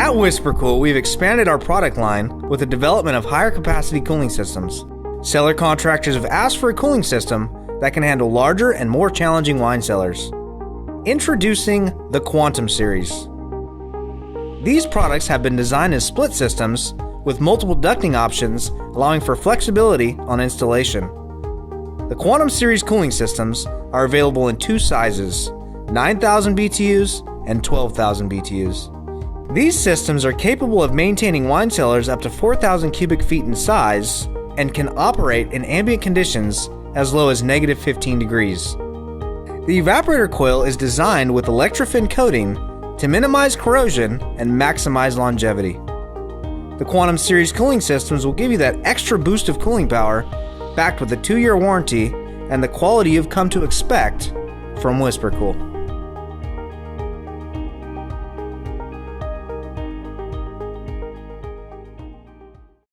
At WhisperKOOL, we've expanded our product line with the development of higher capacity cooling systems. Cellar contractors have asked for a cooling system that can handle larger and more challenging wine cellars. Introducing the Quantum Series. These products have been designed as split systems with multiple ducting options, allowing for flexibility on installation. The Quantum Series cooling systems are available in two sizes, 9,000 BTUs and 12,000 BTUs. These systems are capable of maintaining wine cellars up to 4,000 cubic feet in size and can operate in ambient conditions as low as -15 degrees. The evaporator coil is designed with electro coating to minimize corrosion and maximize longevity. The Quantum Series cooling systems will give you that extra boost of cooling power, backed with a 2-year warranty and the quality you've come to expect from WhisperKOOL.